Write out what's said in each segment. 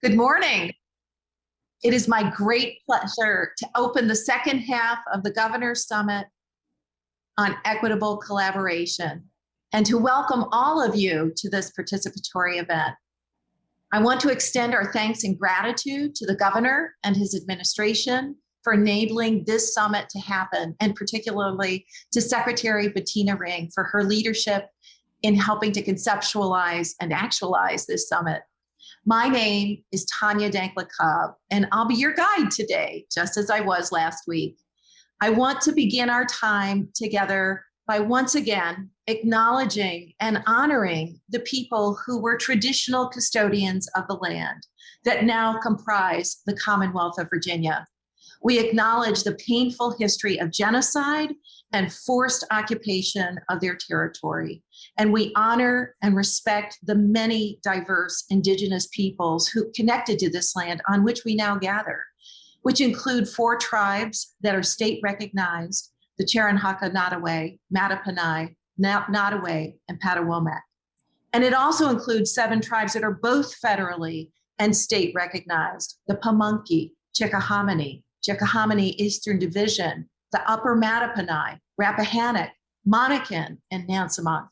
Good morning. It is my great pleasure to open the second half of the Governor's Summit on Equitable Collaboration and to welcome all of you to this participatory event. I want to extend our thanks and gratitude to the Governor and his administration for enabling this summit to happen, and particularly to Secretary Bettina Ring for her leadership in helping to conceptualize and actualize this summit. My name is Tanya Dankla-Cobb, and I'll be your guide today, just as I was last week. I want to begin our time together by once again acknowledging and honoring the people who were traditional custodians of the land that now comprise the Commonwealth of Virginia. We acknowledge the painful history of genocide and forced occupation of their territory. And we honor and respect the many diverse indigenous peoples who connected to this land on which we now gather, which include 4 tribes that are state recognized: the Cherenhaka-Nottoway, Mattaponi, Nottoway, and Patawomack. And it also includes 7 tribes that are both federally and state recognized: the Pamunkey, Chickahominy Eastern Division, the Upper Mattaponi, Rappahannock, Monacan, and Nansemond.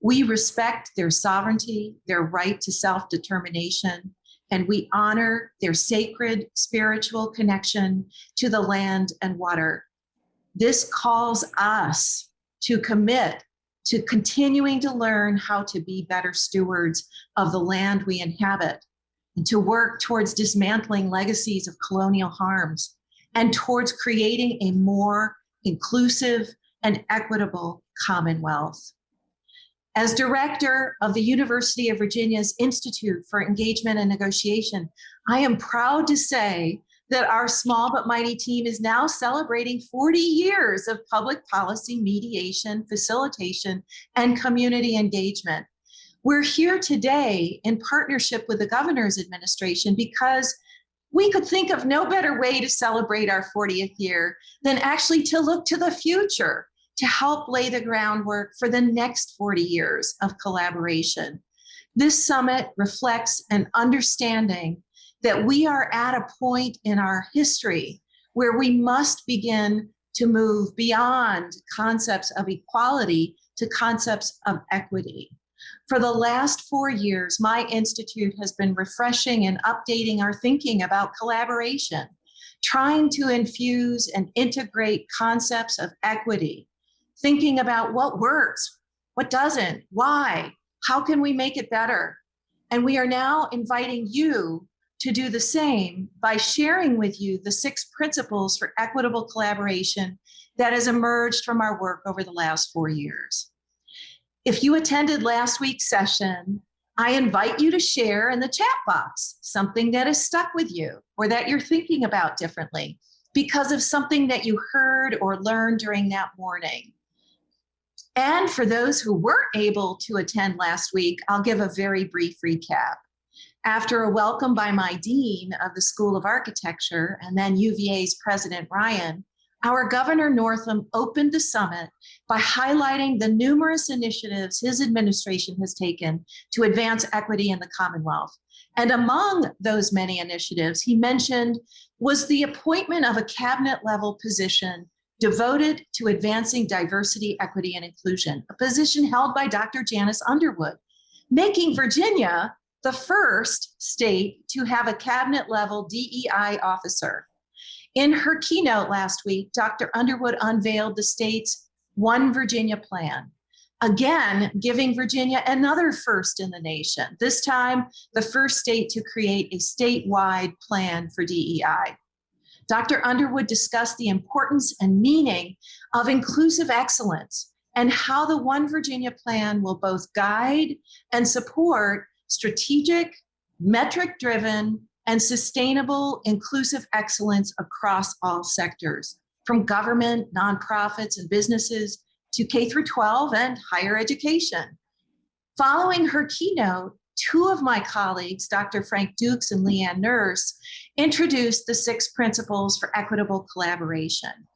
We respect their sovereignty, their right to self-determination, and we honor their sacred spiritual connection to the land and water. This calls us to commit to continuing to learn how to be better stewards of the land we inhabit, and to work towards dismantling legacies of colonial harms, and towards creating a more inclusive and equitable Commonwealth. As director of the University of Virginia's Institute for Engagement and Negotiation, I am proud to say that our small but mighty team is now celebrating 40 years of public policy mediation, facilitation, and community engagement. We're here today in partnership with the Governor's administration because we could think of no better way to celebrate our 40th year than actually to look to the future to help lay the groundwork for the next 40 years of collaboration. This summit reflects an understanding that we are at a point in our history where we must begin to move beyond concepts of equality to concepts of equity. For the last 4 years, my institute has been refreshing and updating our thinking about collaboration, trying to infuse and integrate concepts of equity, thinking about what works, what doesn't, why, how can we make it better? And we are now inviting you to do the same by sharing with you the 6 principles for equitable collaboration that has emerged from our work over the last 4 years. If you attended last week's session, I invite you to share in the chat box something that has stuck with you or that you're thinking about differently because of something that you heard or learned during that morning. And for those who weren't able to attend last week, I'll give a very brief recap. After a welcome by my dean of the School of Architecture and then UVA's President Ryan, our Governor Northam opened the summit by highlighting the numerous initiatives his administration has taken to advance equity in the Commonwealth. And among those many initiatives he mentioned was the appointment of a cabinet-level position devoted to advancing diversity, equity, and inclusion, a position held by Dr. Janice Underwood, making Virginia the first state to have a cabinet-level DEI officer. In her keynote last week, Dr. Underwood unveiled the state's One Virginia plan, again giving Virginia another first in the nation, this time the first state to create a statewide plan for DEI. Dr. Underwood discussed the importance and meaning of inclusive excellence and how the One Virginia plan will both guide and support strategic, metric-driven, and sustainable inclusive excellence across all sectors, from government, nonprofits, and businesses to K-12 and higher education. Following her keynote, 2 of my colleagues, Dr. Frank Dukes and Leanne Nurse, introduced the 6 principles for equitable collaboration.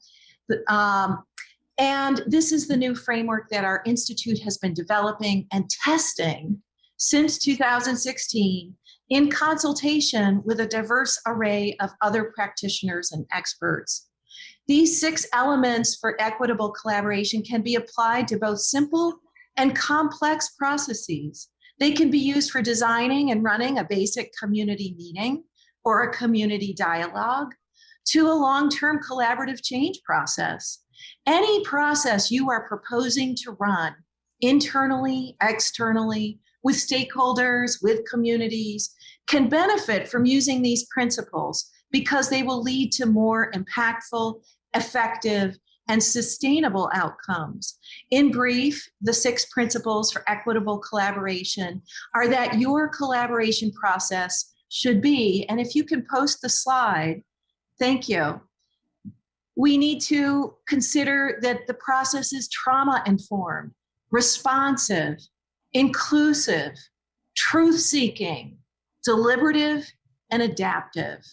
And this is the new framework that our institute has been developing and testing since 2016 in consultation with a diverse array of other practitioners and experts. These 6 elements for equitable collaboration can be applied to both simple and complex processes. They can be used for designing and running a basic community meeting or a community dialogue to a long-term collaborative change process. Any process you are proposing to run internally, externally, with stakeholders, with communities, can benefit from using these principles because they will lead to more impactful, effective, and sustainable outcomes. In brief, the 6 principles for equitable collaboration are that your collaboration process should be, and if you can post the slide, thank you. We need to consider that the process is trauma-informed, responsive, inclusive, truth-seeking, deliberative, and adaptive.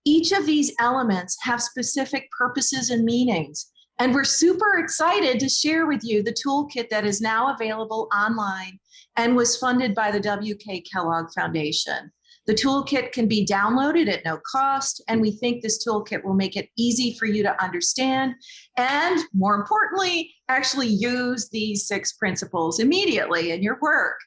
Each of these elements have specific purposes and meanings, and we're super excited to share with you the toolkit that is now available online and was funded by the W.K. Kellogg Foundation. The toolkit can be downloaded at no cost, and we think this toolkit will make it easy for you to understand and, more importantly, actually use these 6 principles immediately in your work.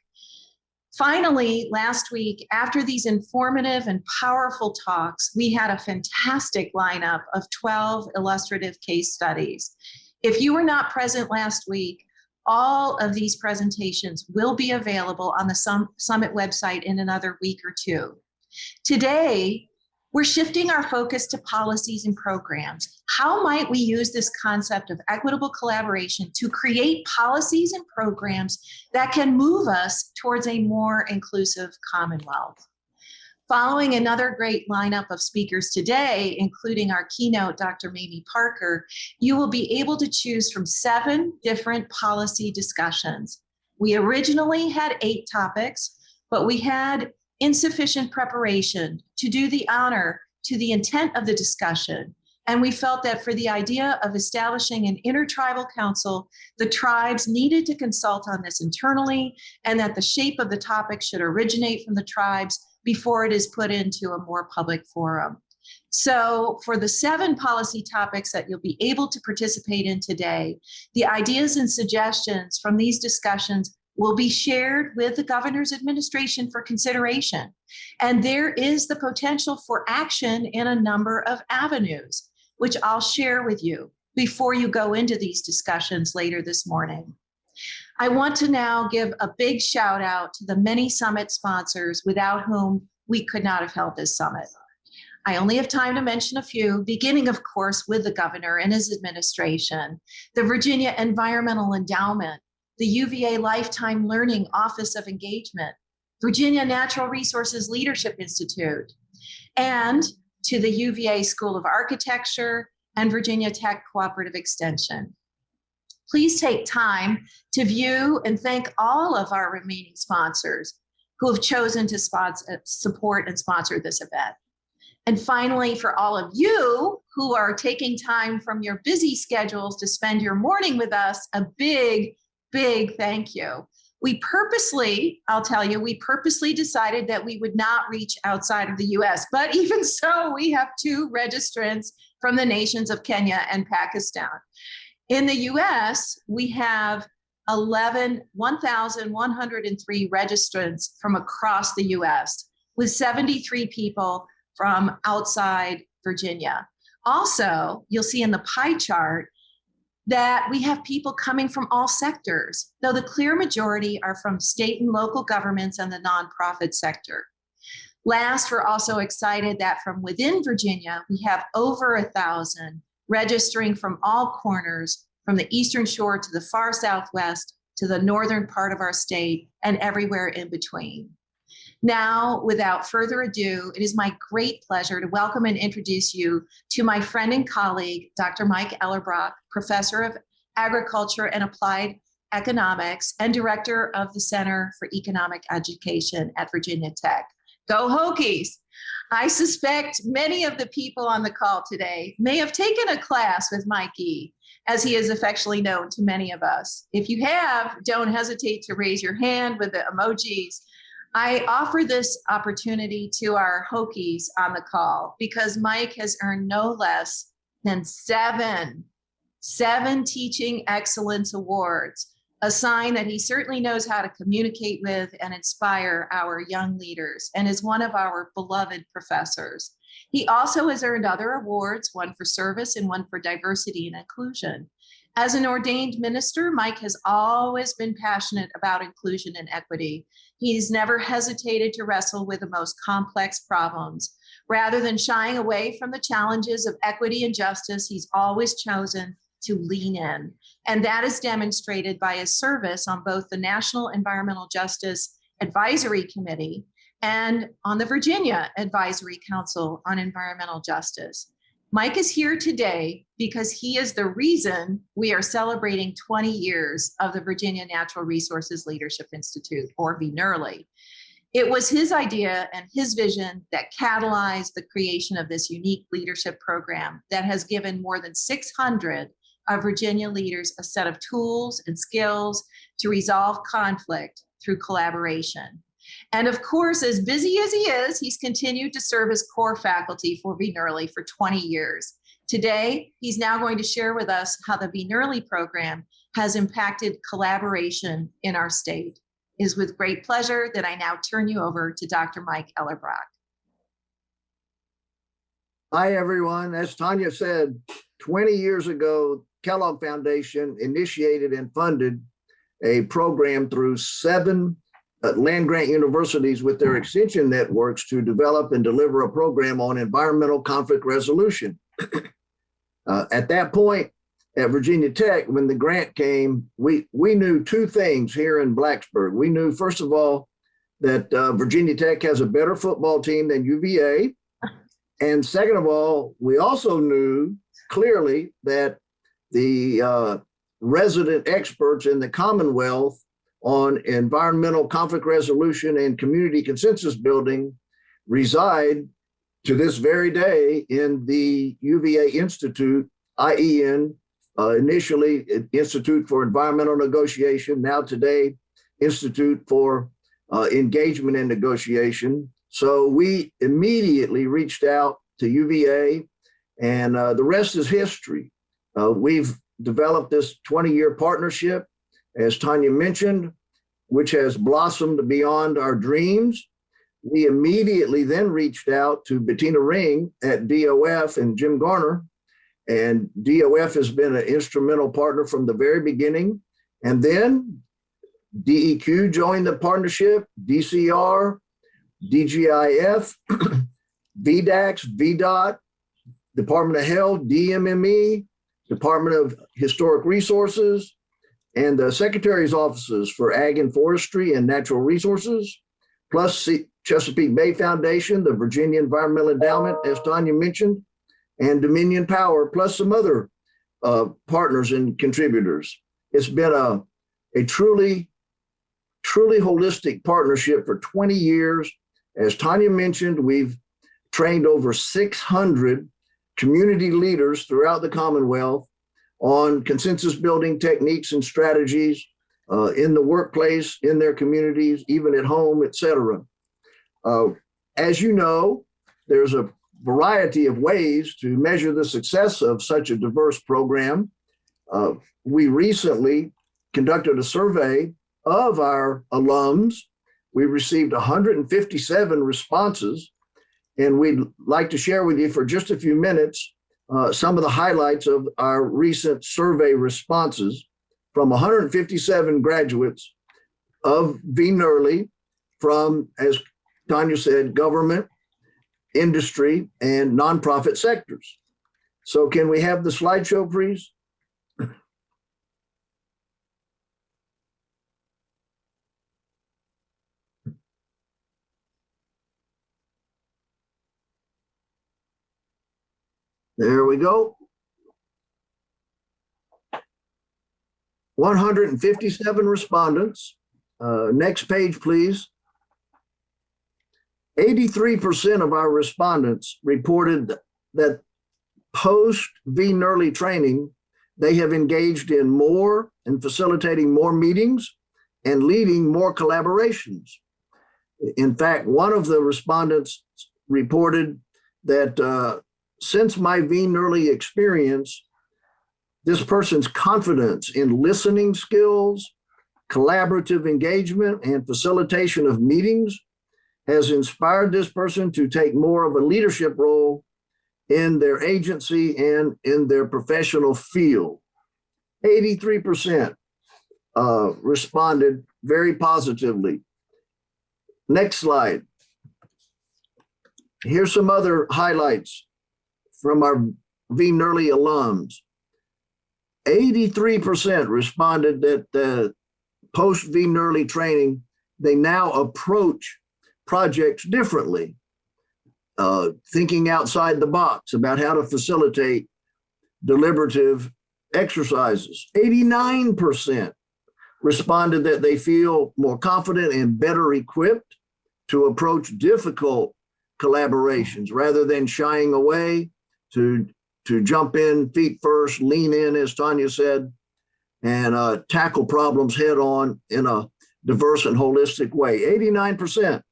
Finally, last week, after these informative and powerful talks, we had a fantastic lineup of 12 illustrative case studies. If you were not present last week, all of these presentations will be available on the Summit website in another week or 2. Today, we're shifting our focus to policies and programs. How might we use this concept of equitable collaboration to create policies and programs that can move us towards a more inclusive Commonwealth? Following another great lineup of speakers today, including our keynote, Dr. Mamie Parker, you will be able to choose from 7 different policy discussions. We originally had 8 topics, but we had insufficient preparation to do the honor to the intent of the discussion. And we felt that for the idea of establishing an intertribal council, the tribes needed to consult on this internally, and that the shape of the topic should originate from the tribes before it is put into a more public forum. So for the 7 policy topics that you'll be able to participate in today, the ideas and suggestions from these discussions will be shared with the governor's administration for consideration. And there is the potential for action in a number of avenues, which I'll share with you before you go into these discussions later this morning. I want to now give a big shout out to the many summit sponsors without whom we could not have held this summit. I only have time to mention a few, beginning, of course, with the governor and his administration, the Virginia Environmental Endowment, the UVA Lifetime Learning Office of Engagement, Virginia Natural Resources Leadership Institute, and to the UVA School of Architecture and Virginia Tech Cooperative Extension. Please take time to view and thank all of our remaining sponsors who have chosen to support and sponsor this event. And finally, for all of you who are taking time from your busy schedules to spend your morning with us, a big thank you. We purposely decided that we would not reach outside of the US, but even so, we have 2 registrants from the nations of Kenya and Pakistan. In the US, we have 1,103 registrants from across the US, with 73 people from outside Virginia. Also, you'll see in the pie chart that we have people coming from all sectors, though the clear majority are from state and local governments and the nonprofit sector. Last, we're also excited that from within Virginia, we have over 1,000 registering from all corners, from the Eastern Shore to the far Southwest, to the northern part of our state, and everywhere in between. Now, without further ado, it is my great pleasure to welcome and introduce you to my friend and colleague, Dr. Mike Ellerbrock, Professor of Agriculture and Applied Economics and Director of the Center for Economic Education at Virginia Tech. Go Hokies! I suspect many of the people on the call today may have taken a class with Mikey, as he is affectionately known to many of us. If you have, don't hesitate to raise your hand with the emojis. I offer this opportunity to our Hokies on the call because Mike has earned no less than seven Teaching Excellence Awards, a sign that he certainly knows how to communicate with and inspire our young leaders and is one of our beloved professors. He also has earned other awards, one for service and one for diversity and inclusion. As an ordained minister, Mike has always been passionate about inclusion and equity. He's never hesitated to wrestle with the most complex problems. Rather than shying away from the challenges of equity and justice, he's always chosen to lean in. And that is demonstrated by his service on both the National Environmental Justice Advisory Committee and on the Virginia Advisory Council on Environmental Justice. Mike is here today because he is the reason we are celebrating 20 years of the Virginia Natural Resources Leadership Institute, or VNERLI. It was his idea and his vision that catalyzed the creation of this unique leadership program that has given more than 600 of Virginia leaders a set of tools and skills to resolve conflict through collaboration. And of course, as busy as he is, he's continued to serve as core faculty for VNERLI for 20 years. Today, he's now going to share with us how the VNERLI program has impacted collaboration in our state. It is with great pleasure that I now turn you over to Dr. Mike Ellerbrock. Hi, everyone. As Tanya said, 20 years ago, Kellogg Foundation initiated and funded a program through 7 land-grant universities with their extension networks to develop and deliver a program on environmental conflict resolution. At that point at Virginia Tech, when the grant came, we knew 2 things here in Blacksburg. We knew, first of all, that Virginia Tech has a better football team than UVA. And second of all, we also knew clearly that the resident experts in the Commonwealth on environmental conflict resolution and community consensus building reside to this very day in the UVA Institute, IEN, initially Institute for Environmental Negotiation, now today Institute for Engagement and Negotiation. So we immediately reached out to UVA, and the rest is history. We've developed this 20-year partnership, as Tanya mentioned, which has blossomed beyond our dreams. We immediately then reached out to Bettina Ring at DOF and Jim Garner, and DOF has been an instrumental partner from the very beginning. And then DEQ joined the partnership, DCR, DGIF, VDAX, VDOT, Department of Health, DMME, Department of Historic Resources, and the Secretary's offices for Ag and Forestry and Natural Resources, plus Chesapeake Bay Foundation, the Virginia Environmental Endowment, as Tanya mentioned, and Dominion Power, plus some other partners and contributors. It's been a truly holistic partnership for 20 years. As Tanya mentioned, we've trained over 600 community leaders throughout the Commonwealth on consensus building techniques and strategies in the workplace, in their communities, even at home, et cetera. As you know, there's a variety of ways to measure the success of such a diverse program. We recently conducted a survey of our alums. We received 157 responses, and we'd like to share with you for just a few minutes some of the highlights of our recent survey responses from 157 graduates of VNERLI from, as Tanya said, government, industry, and nonprofit sectors. So can we have the slideshow, please? There we go. 157 respondents. Next page, please. 83% of our respondents reported that post VNERLI training, they have engaged in more and facilitating more meetings and leading more collaborations. In fact, one of the respondents reported that since my V-NERLY experience, this person's confidence in listening skills, collaborative engagement, and facilitation of meetings has inspired this person to take more of a leadership role in their agency and in their professional field. 83% responded very positively. Next slide. Here's some other highlights from our V-NERLY alums. 83% responded that the post V-NERLY training, they now approach projects differently, thinking outside the box about how to facilitate deliberative exercises. 89% responded that they feel more confident and better equipped to approach difficult collaborations rather than shying away, to jump in feet first, lean in, as Tanya said, and tackle problems head on in a diverse and holistic way. 89%.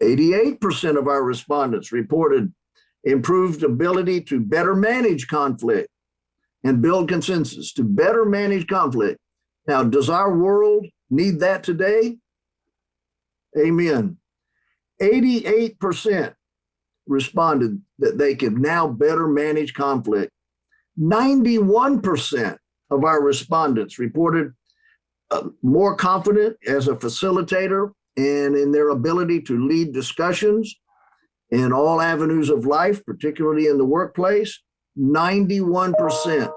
88% of our respondents reported improved ability to better manage conflict and build consensus, to better manage conflict. Now, does our world need that today? Amen. 88% responded that they could now better manage conflict. 91% of our respondents reported more confident as a facilitator and in their ability to lead discussions in all avenues of life, particularly in the workplace. 91%.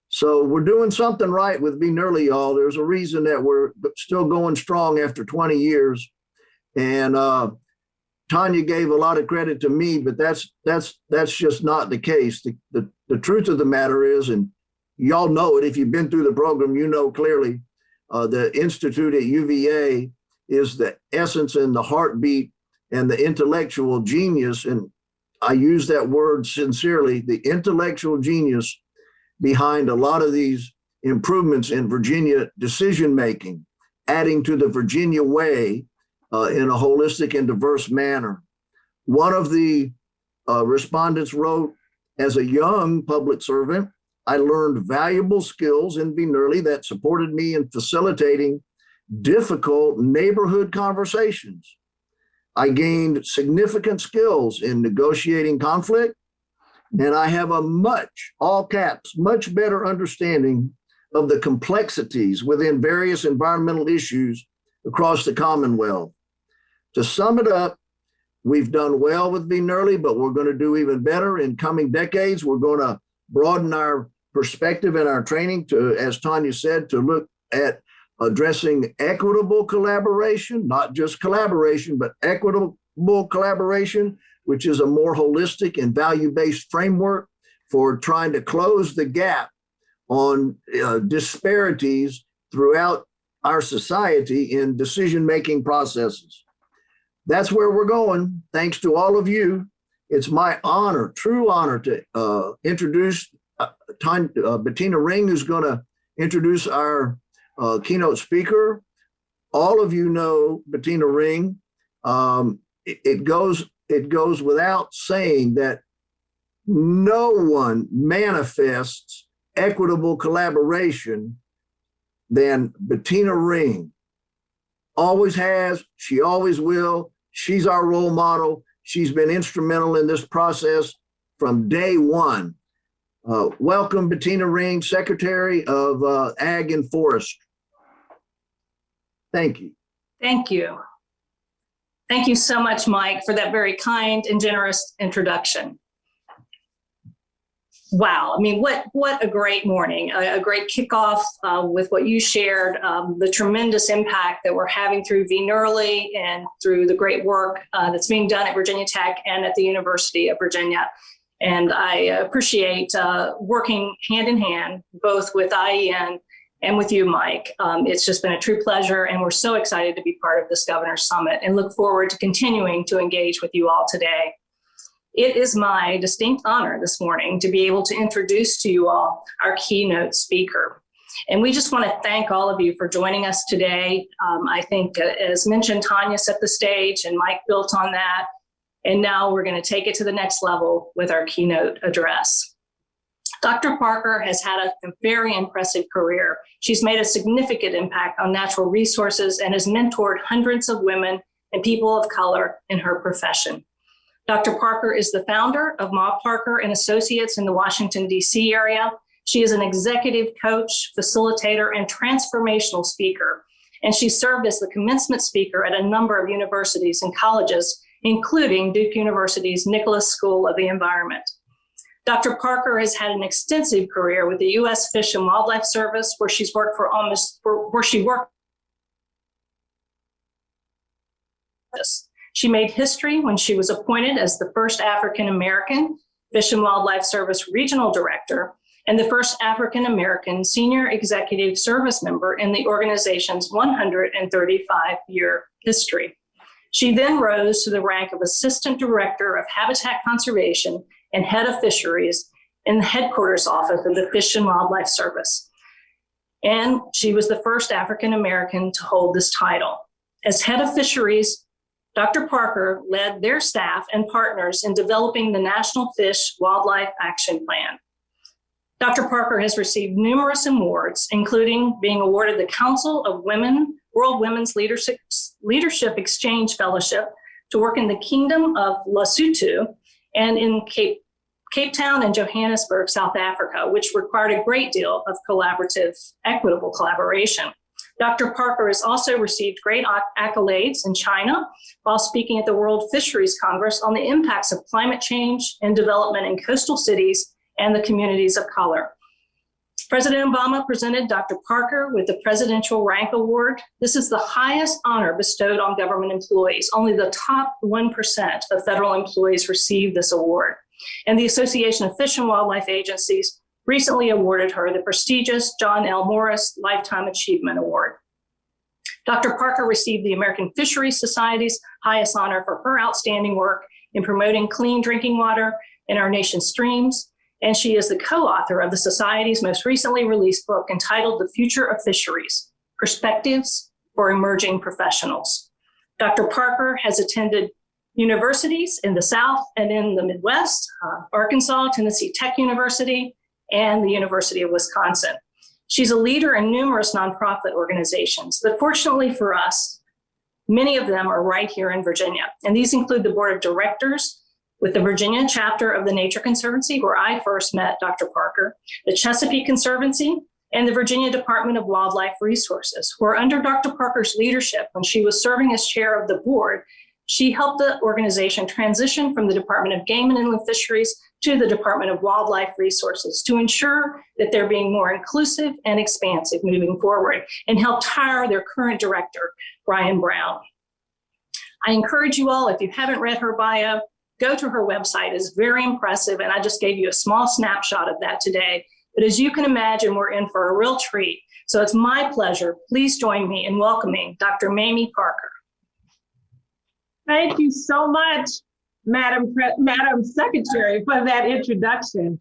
So we're doing something right with V-NERLY, y'all. There's a reason that we're still going strong after 20 years. And Tanya gave a lot of credit to me, but that's just not the case. The truth of the matter is, and y'all know it, if you've been through the program, you know clearly, the Institute at UVA is the essence and the heartbeat and the intellectual genius, and I use that word sincerely, the intellectual genius behind a lot of these improvements in Virginia decision-making, adding to the Virginia way in a holistic and diverse manner. One of the respondents wrote, as a young public servant, I learned valuable skills in V-NERLY that supported me in facilitating difficult neighborhood conversations. I gained significant skills in negotiating conflict, and I have a much, all caps, much better understanding of the complexities within various environmental issues across the Commonwealth. To sum it up, we've done well with V-NERLY, but we're going to do even better in coming decades. We're going to broaden our perspective and our training to, as Tanya said, to look at addressing equitable collaboration, not just collaboration, but equitable collaboration, which is a more holistic and value-based framework for trying to close the gap on disparities throughout our society in decision-making processes. That's where we're going. Thanks to all of you. It's my honor, true honor, to introduce Bettina Ring, who's going to introduce our keynote speaker. All of you know Bettina Ring. It goes without saying that no one manifests equitable collaboration than Bettina Ring. Always has, she always will. She's our role model. She's been instrumental in this process from day one. Welcome, Bettina Ring, Secretary of Ag and Forest. Thank you. Thank you. Thank you so much, Mike, for that very kind and generous introduction. Wow, I mean, what a great morning, a great kickoff with what you shared, the tremendous impact that we're having through V-NERLY and through the great work that's being done at Virginia Tech and at the University of Virginia. And I appreciate working hand in hand, both with IEN and with you, Mike. It's just been a true pleasure, and we're so excited to be part of this Governor's Summit and look forward to continuing to engage with you all today. It is my distinct honor this morning to be able to introduce to you all our keynote speaker. And we just want to thank all of you for joining us today. I think, as mentioned, Tanya set the stage and Mike built on that. And now we're going to take it to the next level with our keynote address. Dr. Parker has had a very impressive career. She's made a significant impact on natural resources and has mentored hundreds of women and people of color in her profession. Dr. Parker is the founder of Mamie Parker and Associates in the Washington, D.C. area. She is an executive coach, facilitator, and transformational speaker. And she served as the commencement speaker at a number of universities and colleges, including Duke University's Nicholas School of the Environment. Dr. Parker has had an extensive career with the U.S. Fish and Wildlife Service, where she worked. She made history when she was appointed as the first African-American Fish and Wildlife Service Regional Director and the first African-American Senior Executive Service member in the organization's 135-year history. She then rose to the rank of Assistant Director of Habitat Conservation and Head of Fisheries in the headquarters office of the Fish and Wildlife Service. And she was the first African-American to hold this title. As Head of Fisheries, Dr. Parker led their staff and partners in developing the National Fish Wildlife Action Plan. Dr. Parker has received numerous awards, including being awarded the Council of Women World Women's Leadership Exchange Fellowship to work in the Kingdom of Lesotho and in Cape Town and Johannesburg, South Africa, which required a great deal of collaborative, equitable collaboration. Dr. Parker has also received great accolades in China while speaking at the World Fisheries Congress on the impacts of climate change and development in coastal cities and the communities of color. President Obama presented Dr. Parker with the Presidential Rank Award. This is the highest honor bestowed on government employees. Only the top 1% of federal employees receive this award. And the Association of Fish and Wildlife Agencies recently awarded her the prestigious John L. Morris Lifetime Achievement Award. Dr. Parker received the American Fisheries Society's highest honor for her outstanding work in promoting clean drinking water in our nation's streams. And she is the co-author of the Society's most recently released book entitled The Future of Fisheries, Perspectives for Emerging Professionals. Dr. Parker has attended universities in the South and in the Midwest, Arkansas, Tennessee Tech University, and the University of Wisconsin. She's a leader in numerous nonprofit organizations, but fortunately for us, many of them are right here in Virginia. And these include the Board of Directors with the Virginia chapter of the Nature Conservancy, where I first met Dr. Parker, the Chesapeake Conservancy, and the Virginia Department of Wildlife Resources, where under Dr. Parker's leadership, when she was serving as chair of the board, she helped the organization transition from the Department of Game and Inland Fisheries to the Department of Wildlife Resources to ensure that they're being more inclusive and expansive moving forward, and helped hire their current director, Brian Brown. I encourage you all, if you haven't read her bio, go to her website. It's very impressive, and I just gave you a small snapshot of that today. But as you can imagine, we're in for a real treat. So it's my pleasure. Please join me in welcoming Dr. Mamie Parker. Thank you so much, Madam Secretary, for that introduction.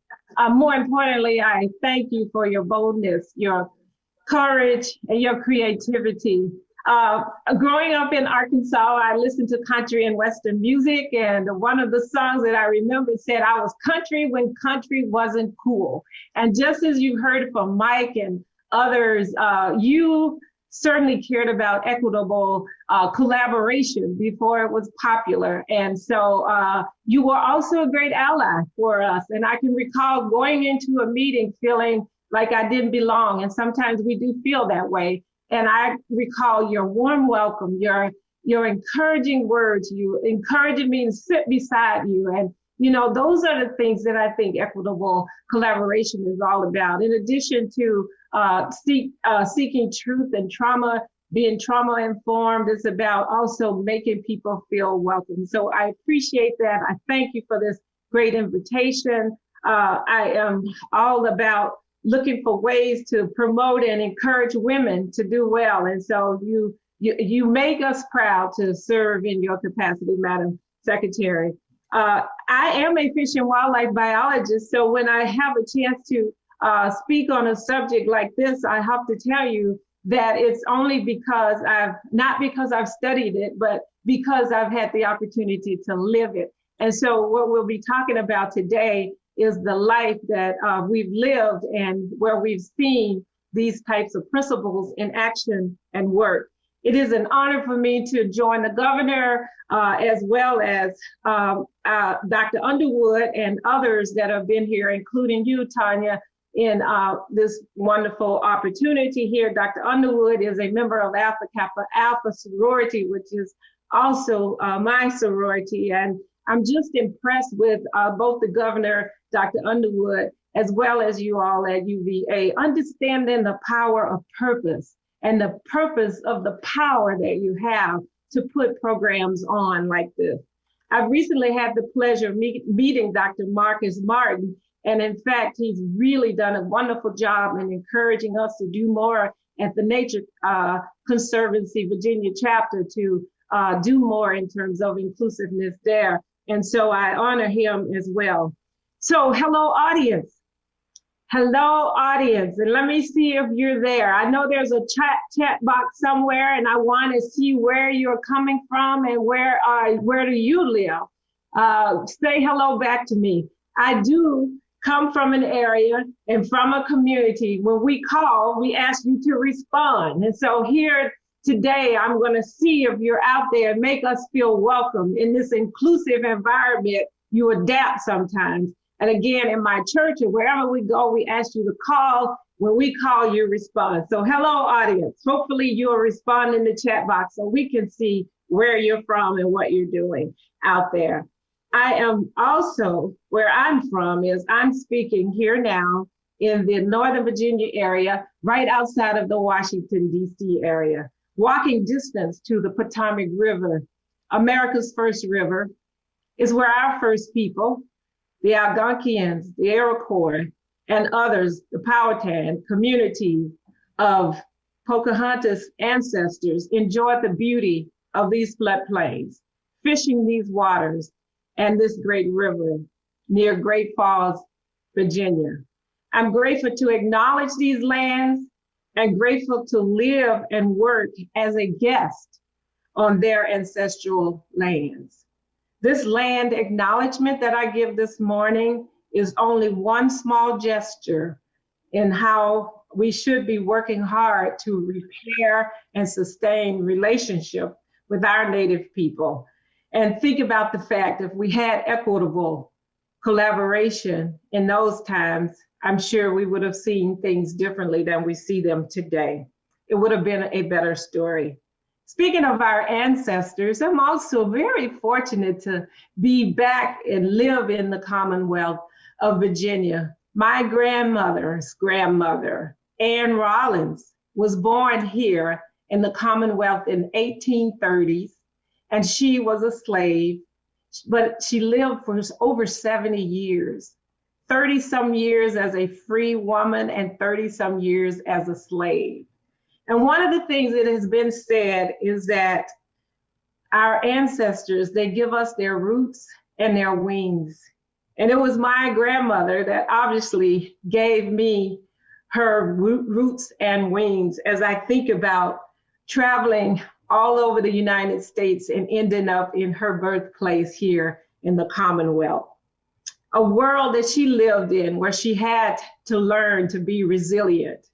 More importantly, I thank you for your boldness, your courage, and your creativity. Growing up in Arkansas, I listened to country and Western music, and one of the songs that I remember said, I was country when country wasn't cool. And just as you heard from Mike and others, you certainly cared about equitable collaboration before it was popular. And so you were also a great ally for us. And I can recall going into a meeting feeling like I didn't belong. And sometimes we do feel that way. And I recall your warm welcome, your encouraging words, you encouraging me to sit beside you. And, you know, those are the things that I think equitable collaboration is all about. In addition to seeking truth and trauma, being trauma informed, it's about also making people feel welcome. So I appreciate that. I thank you for this great invitation. I am all about looking for ways to promote and encourage women to do well. And so you make us proud to serve in your capacity, Madam Secretary. I am a fish and wildlife biologist, so when I have a chance to speak on a subject like this, I have to tell you that it's only because not because I've studied it, but because I've had the opportunity to live it. And so what we'll be talking about today is the life that we've lived and where we've seen these types of principles in action and work. It is an honor for me to join the governor as well as Dr. Underwood and others that have been here, including you, Tanya, in this wonderful opportunity here. Dr. Underwood is a member of Alpha Kappa Alpha sorority, which is also my sorority. And I'm just impressed with both the governor, Dr. Underwood, as well as you all at UVA, understanding the power of purpose and the purpose of the power that you have to put programs on like this. I've recently had the pleasure of meeting Dr. Marcus Martin, and in fact, he's really done a wonderful job in encouraging us to do more at the Nature Conservancy Virginia chapter to do more in terms of inclusiveness there. And so I honor him as well. So hello, audience. Hello, audience. And let me see if you're there. I know there's a chat box somewhere, and I want to see where you're coming from and where do you live. Say hello back to me. I do come from an area and from a community. When we call, we ask you to respond. And so here today, I'm going to see if you're out there and make us feel welcome in this inclusive environment. You adapt sometimes. And again, in my church or wherever we go, we ask you to call. When we call, you respond. So hello, audience. Hopefully you'll respond in the chat box so we can see where you're from and what you're doing out there. I am also, where I'm from is I'm speaking here now in the Northern Virginia area, right outside of the Washington, D.C. area. Walking distance to the Potomac River, America's first river, is where our first people, the Algonquians, the Iroquois, and others, the Powhatan community of Pocahontas' ancestors, enjoyed the beauty of these floodplains, fishing these waters and this great river near Great Falls, Virginia. I'm grateful to acknowledge these lands and grateful to live and work as a guest on their ancestral lands. This land acknowledgement that I give this morning is only one small gesture in how we should be working hard to repair and sustain relationship with our Native people. And think about the fact if we had equitable collaboration in those times, I'm sure we would have seen things differently than we see them today. It would have been a better story. Speaking of our ancestors, I'm also very fortunate to be back and live in the Commonwealth of Virginia. My grandmother's grandmother, Ann Rollins, was born here in the Commonwealth in 1830s, and she was a slave, but she lived for over 70 years, 30 some years as a free woman and 30 some years as a slave. And one of the things that has been said is that our ancestors, they give us their roots and their wings. And it was my grandmother that obviously gave me her roots and wings as I think about traveling all over the United States and ending up in her birthplace here in the Commonwealth. A world that she lived in where she had to learn to be resilient,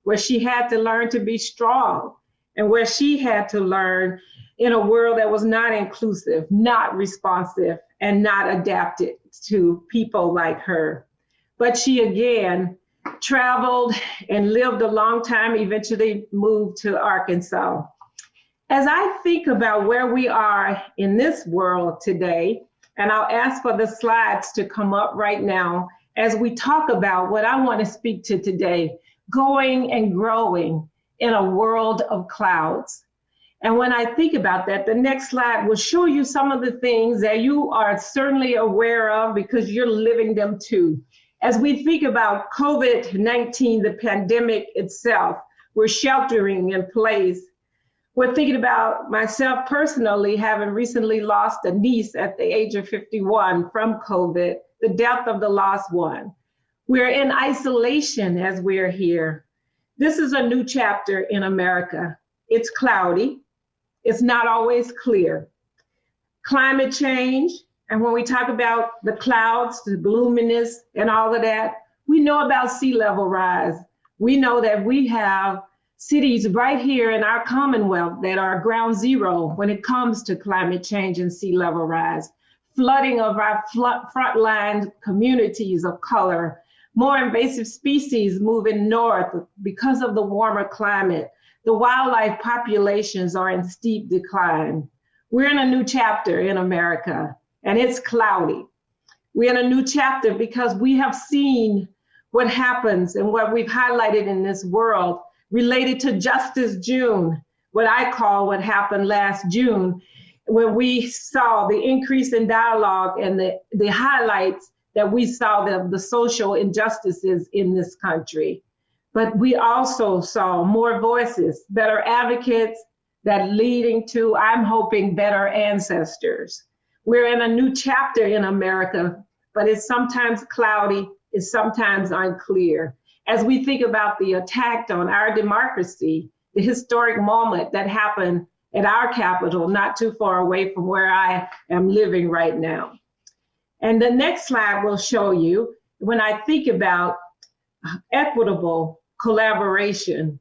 where she had to learn to be strong, and where she had to learn in a world that was not inclusive, not responsive, and not adapted to people like her. But she again traveled and lived a long time, eventually moved to Arkansas. As I think about where we are in this world today, and I'll ask for the slides to come up right now as we talk about what I want to speak to today, going and growing in a world of clouds. And when I think about that, the next slide will show you some of the things that you are certainly aware of because you're living them too. As we think about COVID-19, the pandemic itself, we're sheltering in place. We're thinking about myself personally, having recently lost a niece at the age of 51 from COVID, the death of the lost one. We're in isolation as we're here. This is a new chapter in America. It's cloudy. It's not always clear. Climate change, and when we talk about the clouds, the gloominess and all of that, we know about sea level rise. We know that we have cities right here in our Commonwealth that are ground zero when it comes to climate change and sea level rise. Flooding of our frontline communities of color, more invasive species moving north because of the warmer climate. The wildlife populations are in steep decline. We're in a new chapter in America, and it's cloudy. We're in a new chapter because we have seen what happens and what we've highlighted in this world related to Justice June, what I call what happened last June, when we saw the increase in dialogue and the highlights that we saw the social injustices in this country. But we also saw more voices, better advocates, that leading to, I'm hoping, better ancestors. We're in a new chapter in America, but it's sometimes cloudy, it's sometimes unclear. As we think about the attack on our democracy, the historic moment that happened at our Capitol, not too far away from where I am living right now. And the next slide will show you, when I think about equitable collaboration,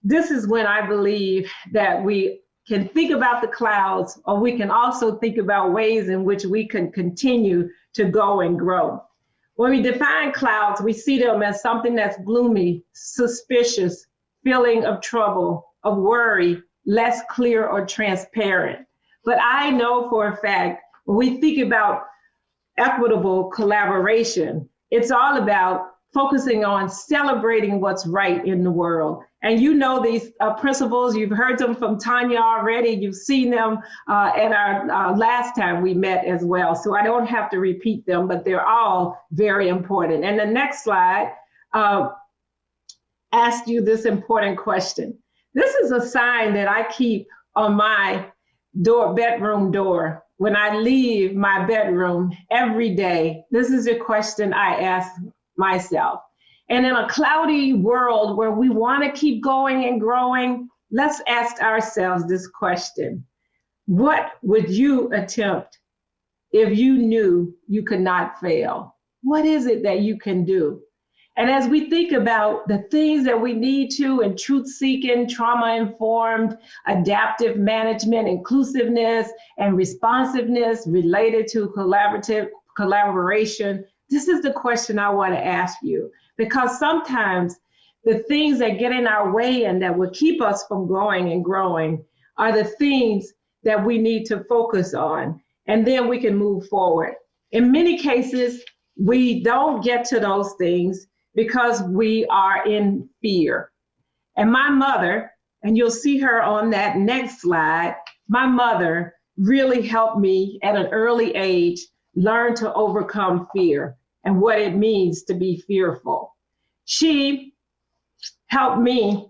this is when I believe that we can think about the clouds, or we can also think about ways in which we can continue to go and grow. When we define clouds, we see them as something that's gloomy, suspicious, feeling of trouble, of worry, less clear or transparent. But I know for a fact, when we think about equitable collaboration, it's all about focusing on celebrating what's right in the world. And you know these principles, you've heard them from Tanya already, you've seen them at our last time we met as well. So I don't have to repeat them, but they're all very important. And the next slide asks you this important question. This is a sign that I keep on my bedroom door. When I leave my bedroom every day, this is a question I ask myself. And in a cloudy world where we want to keep going and growing, let's ask ourselves this question. What would you attempt if you knew you could not fail? What is it that you can do? And as we think about the things that we need to in truth-seeking, trauma-informed, adaptive management, inclusiveness, and responsiveness related to collaboration, this is the question I want to ask you, because sometimes the things that get in our way and that will keep us from growing and growing are the things that we need to focus on, and then we can move forward. In many cases, we don't get to those things because we are in fear. And my mother, and you'll see her on that next slide, my mother really helped me at an early age learn to overcome fear and what it means to be fearful. She helped me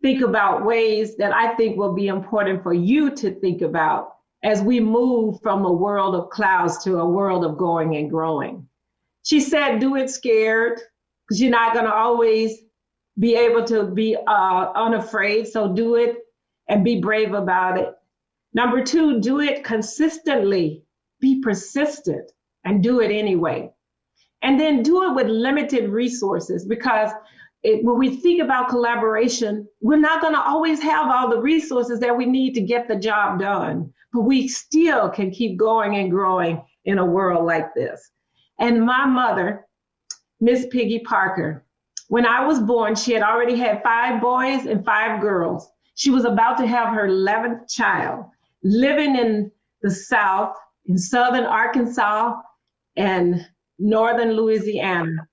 think about ways that I think will be important for you to think about as we move from a world of clouds to a world of going and growing. She said, do it scared, because you're not going to always be able to be unafraid. So do it and be brave about it. Number two, do it consistently. Be persistent and do it anyway. And then do it with limited resources, because when we think about collaboration, we're not going to always have all the resources that we need to get the job done. But we still can keep going and growing in a world like this. And my mother, Miss Peggy Parker, when I was born, she had already had 5 boys and 5 girls. She was about to have her 11th child, living in the South, in Southern Arkansas and Northern Louisiana.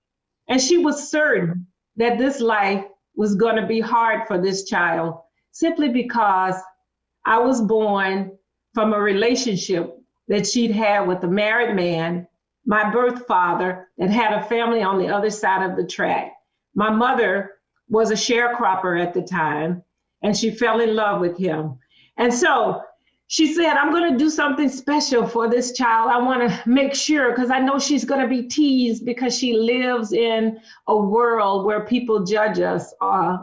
And she was certain that this life was going to be hard for this child, simply because I was born from a relationship that she'd had with a married man, my birth father, that had a family on the other side of the track. My mother was a sharecropper at the time, and she fell in love with him. And so she said, I'm going to do something special for this child. I want to make sure, because I know she's going to be teased because she lives in a world where people judge us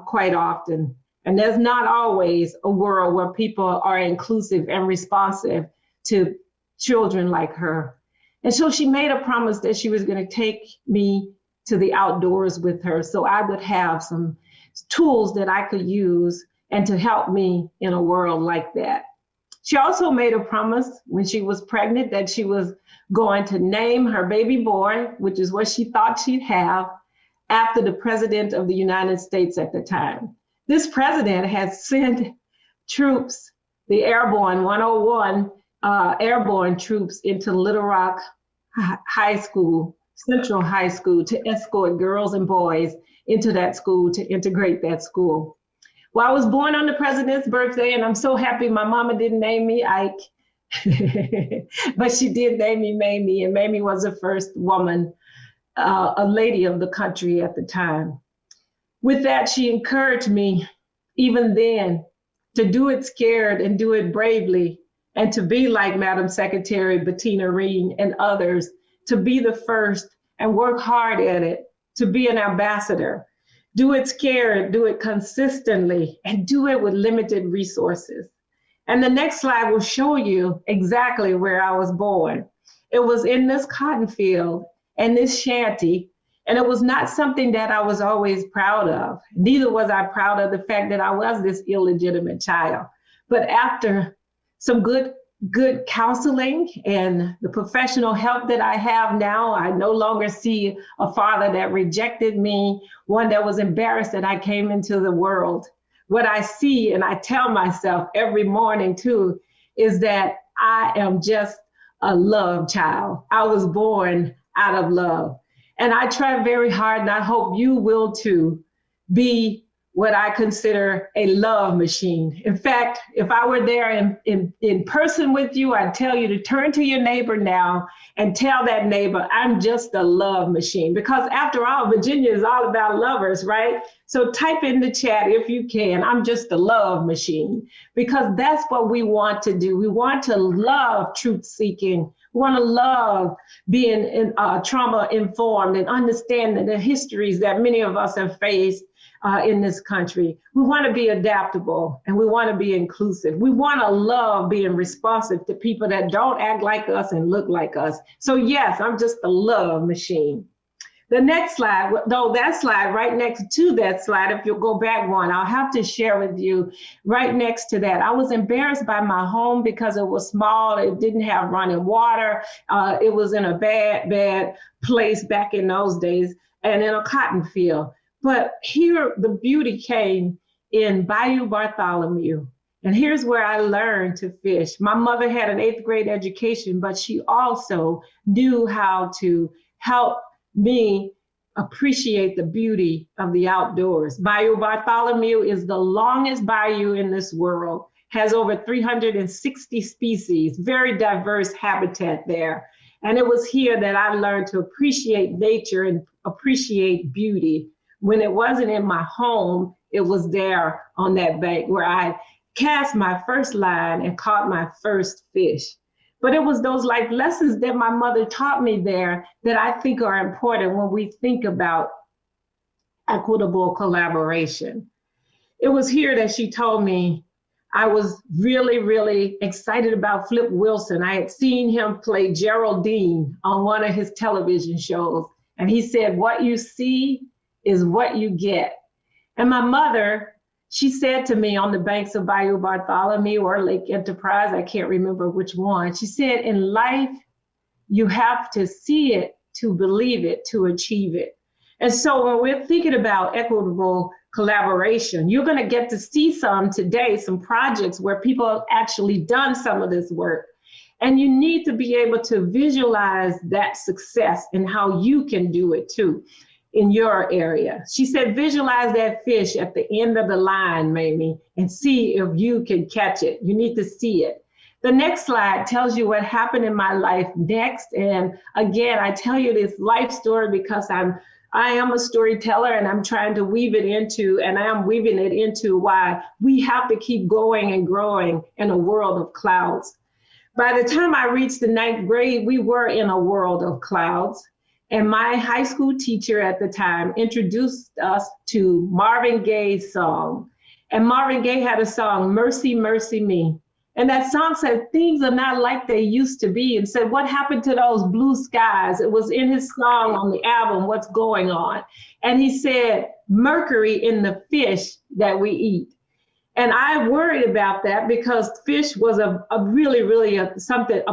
quite often. And there's not always a world where people are inclusive and responsive to children like her. And so she made a promise that she was going to take me to the outdoors with her so I would have some tools that I could use and to help me in a world like that. She also made a promise when she was pregnant that she was going to name her baby boy, which is what she thought she'd have, after the president of the United States at the time. This president had sent troops, the Airborne 101 airborne troops, into Little Rock High School, Central High School, to escort girls and boys into that school, to integrate that school. Well, I was born on the president's birthday, and I'm so happy my mama didn't name me Ike, but she did name me Mamie, and Mamie was the first woman, a lady of the country at the time. With that, she encouraged me, even then, to do it scared and do it bravely, and to be like Madam Secretary Bettina Reen and others, to be the first and work hard at it, to be an ambassador. Do it scared, do it consistently, and do it with limited resources. And the next slide will show you exactly where I was born. It was in this cotton field and this shanty, and it was not something that I was always proud of. Neither was I proud of the fact that I was this illegitimate child. But after some good counseling and the professional help that I have now, I no longer see a father that rejected me, one that was embarrassed that I came into the world. What I see, and I tell myself every morning too, is that I am just a love child. I was born out of love. And I try very hard, and I hope you will too, be what I consider a love machine. In fact, if I were there in person with you, I'd tell you to turn to your neighbor now and tell that neighbor, I'm just a love machine. Because after all, Virginia is all about lovers, right? So type in the chat if you can, I'm just a love machine. Because that's what we want to do. We want to love truth seeking. We want to love being trauma informed and understanding the histories that many of us have faced in this country. We want to be adaptable, and we want to be inclusive. We want to love being responsive to people that don't act like us and look like us. So yes, I'm just a love machine. The next slide, though, that slide right next to that slide, if you'll go back one, I'll have to share with you right next to that. I was embarrassed by my home because it was small. It didn't have running water. It was in a bad place back in those days, and in a cotton field. But here, the beauty came in Bayou Bartholomew. And here's where I learned to fish. My mother had an 8th grade education, but she also knew how to help me appreciate the beauty of the outdoors. Bayou Bartholomew is the longest bayou in this world, has over 360 species, very diverse habitat there. And it was here that I learned to appreciate nature and appreciate beauty. When it wasn't in my home, it was there on that bank where I cast my first line and caught my first fish. But it was those life lessons that my mother taught me there that I think are important when we think about equitable collaboration. It was here that she told me I was really, really excited about Flip Wilson. I had seen him play Geraldine on one of his television shows. And he said, what you see is what you get. And my mother, she said to me on the banks of Bayou Bartholomew or Lake Enterprise, I can't remember which one, she said, in life, you have to see it to believe it, to achieve it. And so when we're thinking about equitable collaboration, you're going to get to see some today, some projects where people have actually done some of this work. And you need to be able to visualize that success and how you can do it too in your area. She said, visualize that fish at the end of the line, Mamie, and see if you can catch it. You need to see it. The next slide tells you what happened in my life next. And again, I tell you this life story because I'm I am a storyteller, and I'm trying to weave it into, and I am weaving it into why we have to keep going and growing in a world of clouds. By the time I reached the 9th grade, we were in a world of clouds. And my high school teacher at the time introduced us to Marvin Gaye's song. And Marvin Gaye had a song, Mercy, Mercy Me. And that song said, things are not like they used to be, and said, what happened to those blue skies? It was in his song on the album, What's Going On. And he said, mercury in the fish that we eat. And I worried about that because fish was a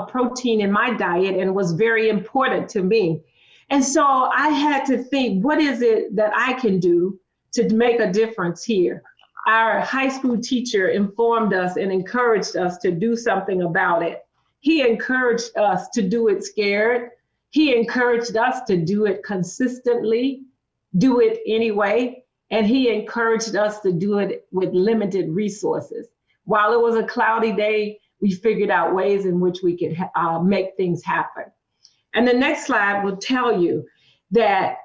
protein in my diet and was very important to me. And so I had to think, what is it that I can do to make a difference here? Our high school teacher informed us and encouraged us to do something about it. He encouraged us to do it scared. He encouraged us to do it consistently, do it anyway. And he encouraged us to do it with limited resources. While it was a cloudy day, we figured out ways in which we could make things happen. And the next slide will tell you that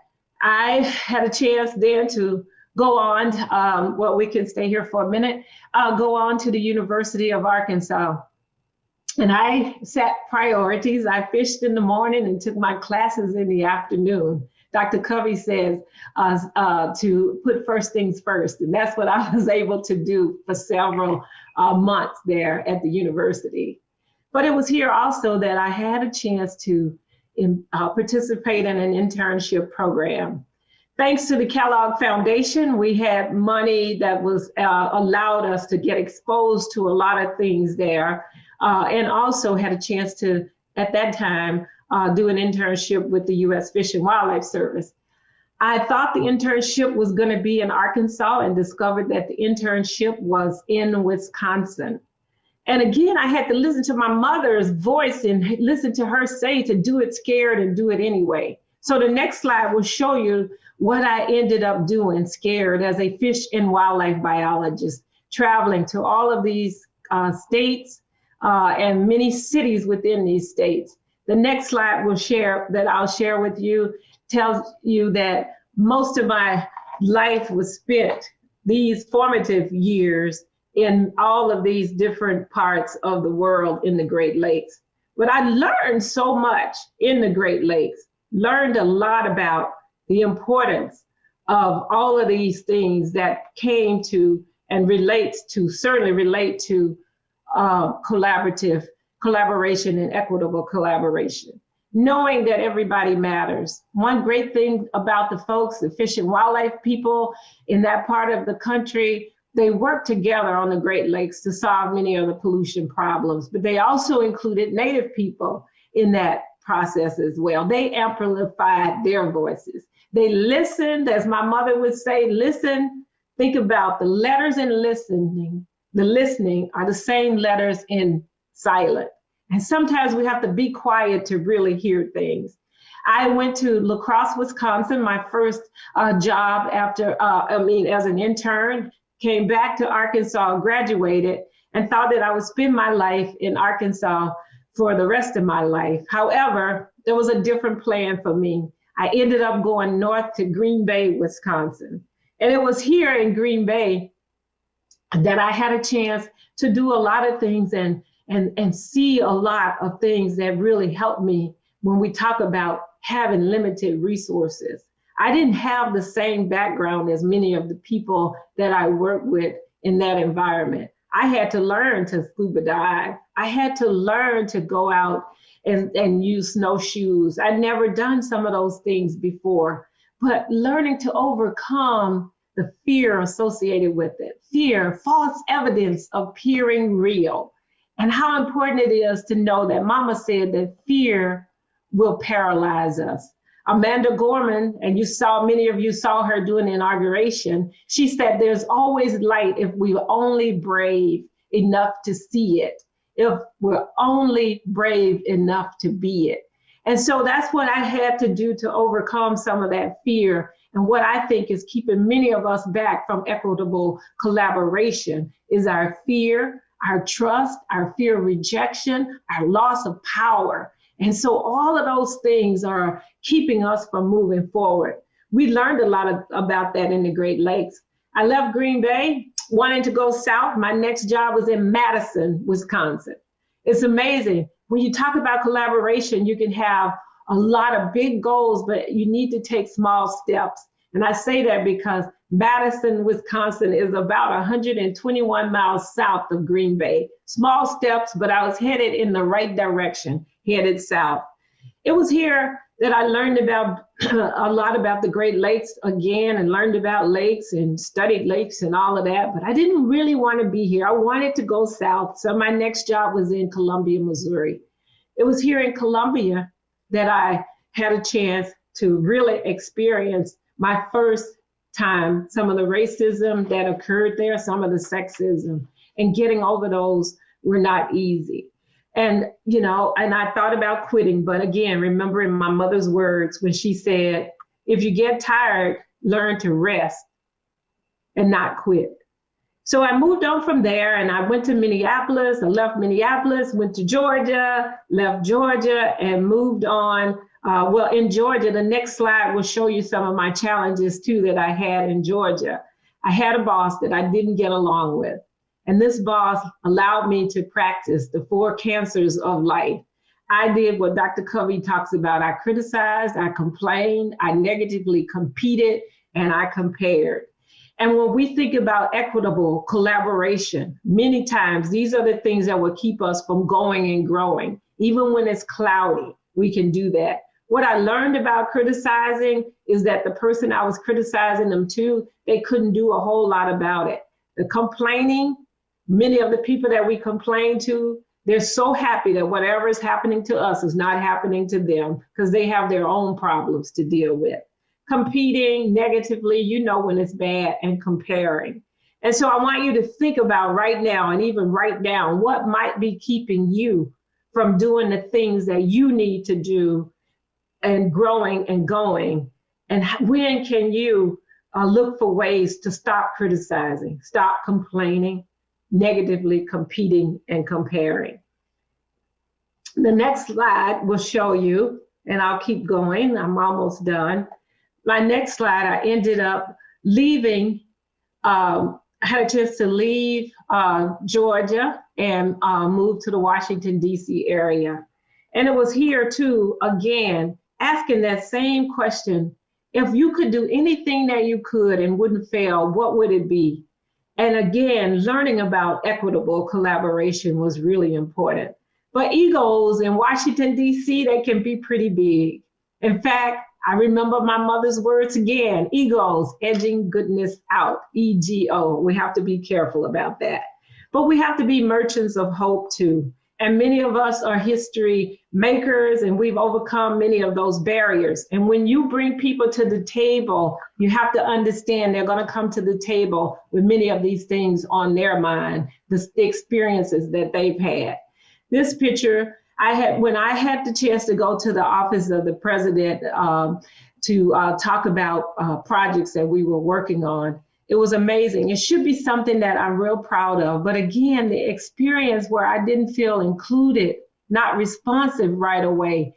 I had a chance then to go on, we can stay here for a minute, go on to the University of Arkansas. And I set priorities. I fished in the morning and took my classes in the afternoon. Dr. Covey says to put first things first. And that's what I was able to do for several months there at the university. But it was here also that I had a chance to participate in an internship program. Thanks to the Kellogg Foundation, we had money that was allowed us to get exposed to a lot of things there, and also had a chance to, at that time, do an internship with the U.S. Fish and Wildlife Service. I thought the internship was going to be in Arkansas and discovered that the internship was in Wisconsin. And again, I had to listen to my mother's voice and listen to her say to do it scared and do it anyway. So the next slide will show you what I ended up doing scared as a fish and wildlife biologist, traveling to all of these states and many cities within these states. The next slide will share that I'll share with you tells you that most of my life was spent these formative years in all of these different parts of the world in the Great Lakes. But I learned so much in the Great Lakes, learned a lot about the importance of all of these things that came to and certainly relate to collaboration and equitable collaboration. Knowing that everybody matters. One great thing about the folks, the fish and wildlife people in that part of the country, they worked together on the Great Lakes to solve many of the pollution problems, but they also included Native people in that process as well. They amplified their voices. They listened, as my mother would say, listen, think about the letters in listening. The listening are the same letters in silent. And sometimes we have to be quiet to really hear things. I went to La Crosse, Wisconsin, my first job as an intern, came back to Arkansas, graduated, and thought that I would spend my life in Arkansas for the rest of my life. However, there was a different plan for me. I ended up going north to Green Bay, Wisconsin. And it was here in Green Bay that I had a chance to do a lot of things and see a lot of things that really helped me when we talk about having limited resources. I didn't have the same background as many of the people that I work with in that environment. I had to learn to scuba dive. I had to learn to go out and use snowshoes. I'd never done some of those things before, but learning to overcome the fear associated with it. Fear, false evidence appearing real. And how important it is to know that Mama said that fear will paralyze us. Amanda Gorman, and many of you saw her do an inauguration. She said there's always light if we're only brave enough to see it, if we're only brave enough to be it. And so that's what I had to do to overcome some of that fear. And what I think is keeping many of us back from equitable collaboration is our fear, our trust, our fear of rejection, our loss of power. And so all of those things are keeping us from moving forward. we learned a lot about that in the Great Lakes. I left Green Bay, wanting to go south. My next job was in Madison, Wisconsin. It's amazing. When you talk about collaboration, you can have a lot of big goals, but you need to take small steps. And I say that because Madison, Wisconsin is about 121 miles south of Green Bay. Small steps, but I was headed in the right direction, headed south. It was here that I learned about a lot about the Great Lakes again, and learned about lakes and studied lakes and all of that. But I didn't really want to be here. I wanted to go south. So my next job was in Columbia, Missouri. It was here in Columbia that I had a chance to really experience my first time, some of the racism that occurred there, some of the sexism, and getting over those were not easy. And, you know, and I thought about quitting, but again, remembering my mother's words when she said, if you get tired, learn to rest and not quit. So I moved on from there and I went to Minneapolis. I left Minneapolis, went to Georgia, left Georgia and moved on. Well, in Georgia, the next slide will show you some of my challenges too that I had in Georgia. I had a boss that I didn't get along with. And this boss allowed me to practice the 4 cancers of life. I did what Dr. Covey talks about. I criticized, I complained, I negatively competed, and I compared. And when we think about equitable collaboration, many times these are the things that will keep us from going and growing. Even when it's cloudy, we can do that. What I learned about criticizing is that the person I was criticizing them to, they couldn't do a whole lot about it. The complaining, many of the people that we complain to, they're so happy that whatever is happening to us is not happening to them because they have their own problems to deal with. Competing negatively, you know when it's bad, and comparing. And so I want you to think about right now and even write down what might be keeping you from doing the things that you need to do and growing and going. And when can you look for ways to stop criticizing, stop complaining, negatively competing and comparing. The next slide will show you, and I'll keep going, I'm almost done. My next slide, I ended up leaving, I had a chance to leave Georgia and move to the Washington, D.C. area. And it was here too, again, asking that same question, if you could do anything that you could and wouldn't fail, what would it be? And again, learning about equitable collaboration was really important. But egos in Washington, D.C., they can be pretty big. In fact, I remember my mother's words again, egos edging goodness out, EGO. We have to be careful about that. But we have to be merchants of hope too. And many of us are history makers and we've overcome many of those barriers. And when you bring people to the table, you have to understand they're going to come to the table with many of these things on their mind, the experiences that they've had. This picture, when I had the chance to go to the office of the president to talk about projects that we were working on, it was amazing. It should be something that I'm real proud of. But again, the experience where I didn't feel included, not responsive right away,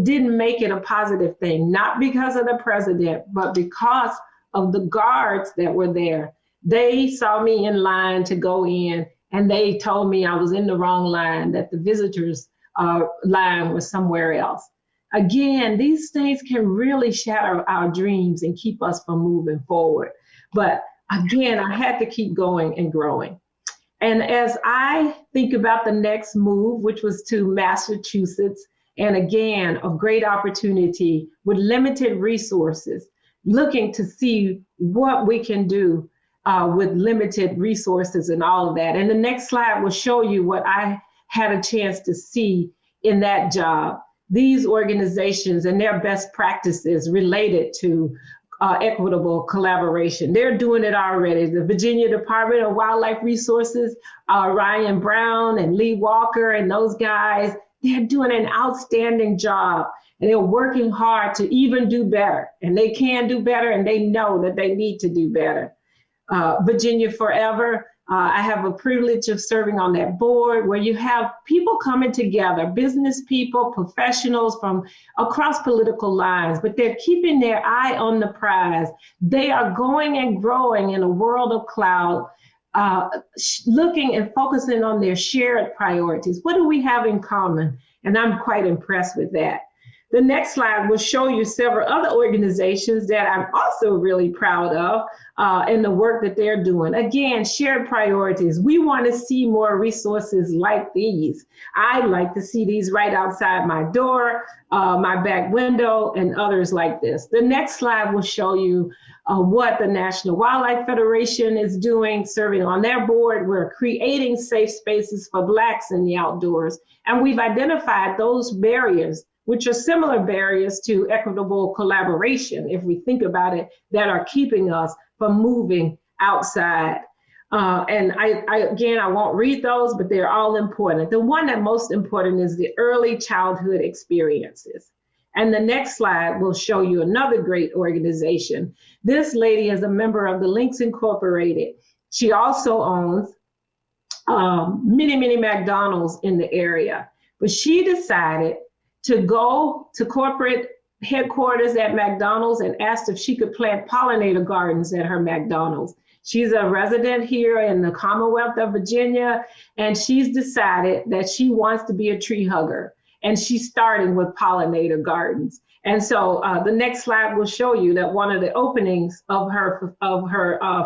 didn't make it a positive thing, not because of the president, but because of the guards that were there. They saw me in line to go in, and they told me I was in the wrong line, that the visitors line was somewhere else. Again, these things can really shatter our dreams and keep us from moving forward. But again, I had to keep going and growing. And as I think about the next move, which was to Massachusetts, and again, a great opportunity with limited resources, looking to see what we can do with limited resources and all of that. And the next slide will show you what I had a chance to see in that job. These organizations and their best practices related to equitable collaboration. They're doing it already. The Virginia Department of Wildlife Resources, Ryan Brown and Lee Walker and those guys, they're doing an outstanding job. And they're working hard to even do better. And they can do better, and they know that they need to do better. Virginia Forever, I have a privilege of serving on that board where you have people coming together, business people, professionals from across political lines, but they're keeping their eye on the prize. They are going and growing in a world of cloud, looking and focusing on their shared priorities. What do we have in common? And I'm quite impressed with that. The next slide will show you several other organizations that I'm also really proud of in the work that they're doing. Again, shared priorities. We want to see more resources like these. I'd like to see these right outside my door, my back window, and others like this. The next slide will show you what the National Wildlife Federation is doing, serving on their board. We're creating safe spaces for Blacks in the outdoors. And we've identified those barriers, which are similar barriers to equitable collaboration, if we think about it, that are keeping us from moving outside. And I won't read those, but they're all important. The one that most important is the early childhood experiences. And the next slide will show you another great organization. This lady is a member of the Links Incorporated. She also owns many McDonald's in the area, but she decided to go to corporate headquarters at McDonald's and asked if she could plant pollinator gardens at her McDonald's. She's a resident here in the Commonwealth of Virginia, and she's decided that she wants to be a tree hugger. And she's starting with pollinator gardens. And so the next slide will show you that one of the openings of her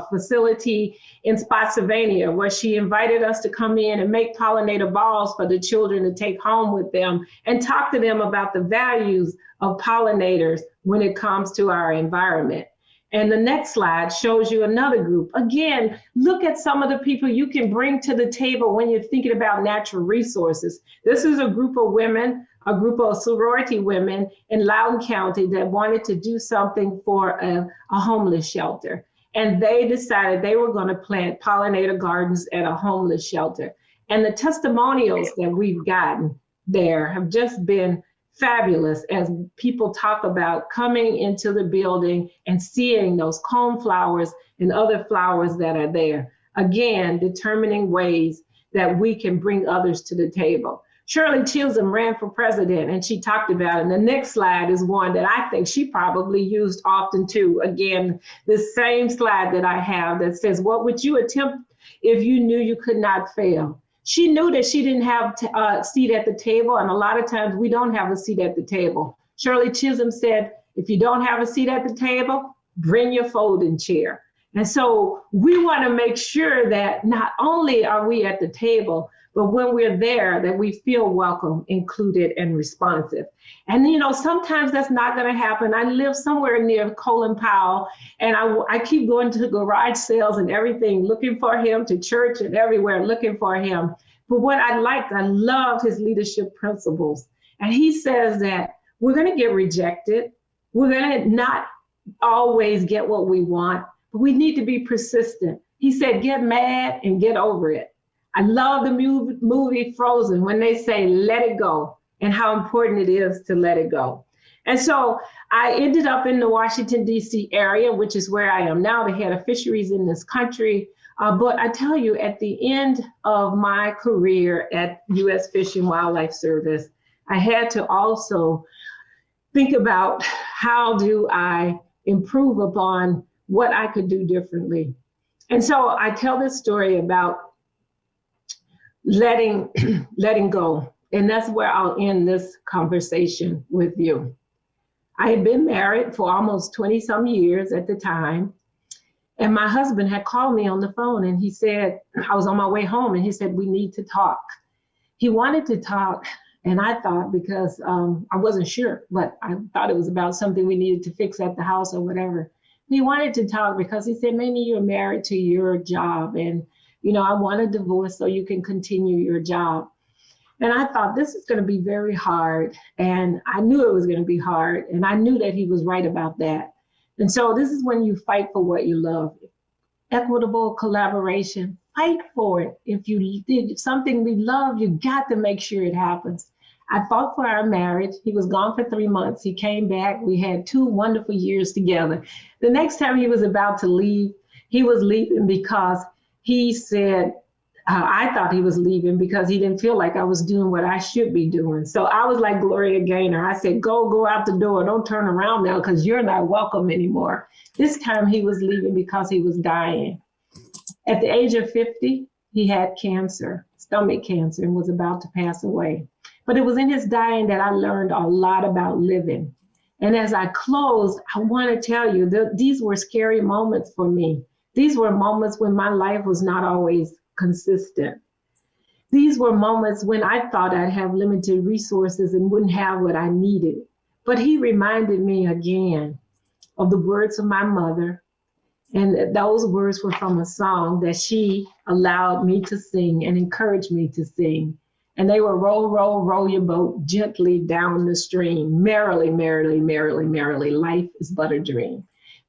facility in Spotsylvania, where she invited us to come in and make pollinator balls for the children to take home with them and talk to them about the values of pollinators when it comes to our environment. And the next slide shows you another group. Again, look at some of the people you can bring to the table when you're thinking about natural resources. This is a group of women, a group of sorority women in Loudoun County that wanted to do something for a homeless shelter. And they decided they were going to plant pollinator gardens at a homeless shelter. And the testimonials that we've gotten there have just been fabulous as people talk about coming into the building and seeing those coneflowers and other flowers that are there. Again, determining ways that we can bring others to the table. Shirley Chisholm ran for president and she talked about it. And the next slide is one that I think she probably used often too. Again, the same slide that I have that says, what would you attempt if you knew you could not fail? She knew that she didn't have a seat at the table, and a lot of times we don't have a seat at the table. Shirley Chisholm said, if you don't have a seat at the table, bring your folding chair. And so we want to make sure that not only are we at the table, but when we're there, that we feel welcome, included, and responsive. And, you know, sometimes that's not going to happen. I live somewhere near Colin Powell, and I keep going to garage sales and everything, looking for him, to church and everywhere, looking for him. But what I loved his leadership principles. And he says that we're going to get rejected. We're going to not always get what we want, but we need to be persistent. He said, get mad and get over it. I love the movie Frozen when they say, let it go, and how important it is to let it go. And so I ended up in the Washington, D.C. area, which is where I am now, the head of fisheries in this country. But I tell you, at the end of my career at U.S. Fish and Wildlife Service, I had to also think about how do I improve upon what I could do differently. And so I tell this story about letting go. And that's where I'll end this conversation with you. I had been married for almost 20 some years at the time. And my husband had called me on the phone and he said, I was on my way home and he said, we need to talk. He wanted to talk. And I thought, because I wasn't sure, but I thought it was about something we needed to fix at the house or whatever. He wanted to talk because he said, Mamie, you're married to your job. And you know, I want a divorce so you can continue your job. And I thought, this is going to be very hard. And I knew it was going to be hard. And I knew that he was right about that. And so this is when you fight for what you love. Equitable collaboration, fight for it. If you did something we love, you got to make sure it happens. I fought for our marriage. He was gone for 3 months. He came back. We had 2 wonderful years together. The next time he was about to leave, he was leaving because he said, I thought he was leaving because he didn't feel like I was doing what I should be doing. So I was like Gloria Gaynor. I said, go out the door. Don't turn around now because you're not welcome anymore. This time he was leaving because he was dying. At the age of 50, he had cancer, stomach cancer, and was about to pass away. But it was in his dying that I learned a lot about living. And as I close, I want to tell you that these were scary moments for me. These were moments when my life was not always consistent. These were moments when I thought I'd have limited resources and wouldn't have what I needed. But he reminded me again of the words of my mother. And those words were from a song that she allowed me to sing and encouraged me to sing. And they were, roll, roll, roll your boat gently down the stream. Merrily, merrily, merrily, merrily, life is but a dream.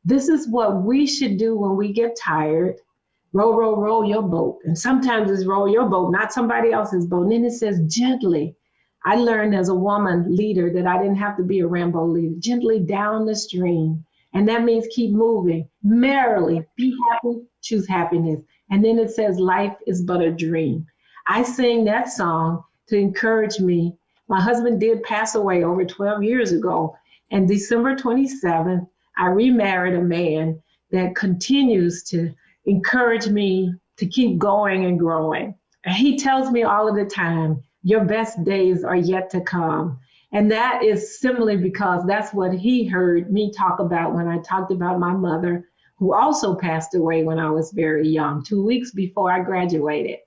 This is what we should do when we get tired. Roll, roll, roll your boat. And sometimes it's roll your boat, not somebody else's boat. And then it says gently. I learned as a woman leader that I didn't have to be a Rambo leader. Gently down the stream. And that means keep moving. Merrily, be happy, choose happiness. And then it says life is but a dream. I sing that song to encourage me. My husband did pass away over 12 years ago. And December 27th, I remarried a man that continues to encourage me to keep going and growing. And he tells me all of the time, your best days are yet to come. And that is simply because that's what he heard me talk about when I talked about my mother, who also passed away when I was very young, 2 weeks before I graduated.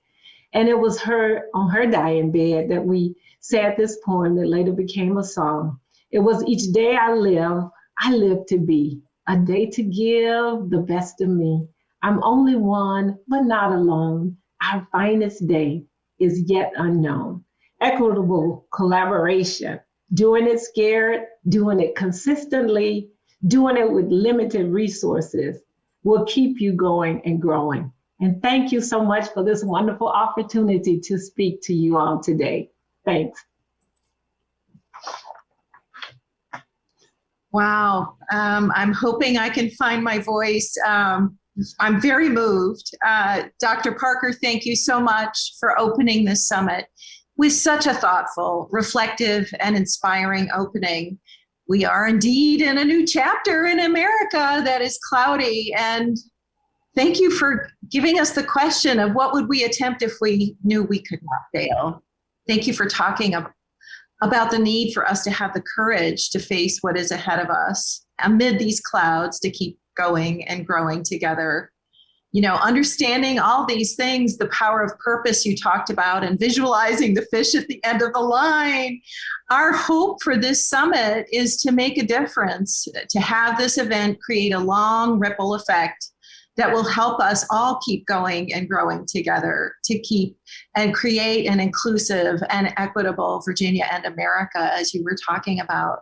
And it was her on her dying bed that we said this poem that later became a song. It was each day I live to be, a day to give the best of me. I'm only one, but not alone. Our finest day is yet unknown. Equitable collaboration, doing it scared, doing it consistently, doing it with limited resources will keep you going and growing. And thank you so much for this wonderful opportunity to speak to you all today. Thanks. Wow. I'm hoping I can find my voice. I'm very moved. Dr. Parker, thank you so much for opening this summit with such a thoughtful, reflective, and inspiring opening. We are indeed in a new chapter in America that is cloudy. And thank you for giving us the question of what would we attempt if we knew we could not fail. Thank you for talking about the need for us to have the courage to face what is ahead of us amid these clouds, to keep going and growing together. You know, understanding all these things, the power of purpose you talked about, and visualizing the fish at the end of the line. Our hope for this summit is to make a difference, to have this event create a long ripple effect that will help us all keep going and growing together to keep and create an inclusive and equitable Virginia and America, as you were talking about.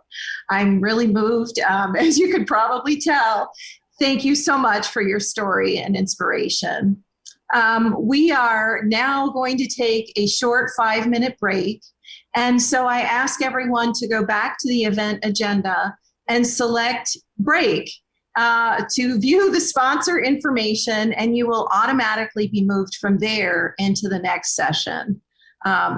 I'm really moved, as you could probably tell. Thank you so much for your story and inspiration. We are now going to take a short 5-minute break. And so I ask everyone to go back to the event agenda and select break to view the sponsor information, and you will automatically be moved from there into the next session.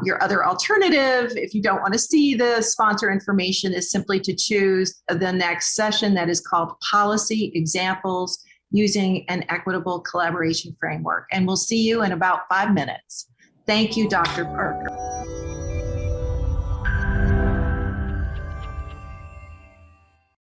Your other alternative, if you don't want to see the sponsor information, is simply to choose the next session that is called Policy Examples Using an Equitable Collaboration Framework. And we'll see you in about 5 minutes. Thank you, Dr. Parker.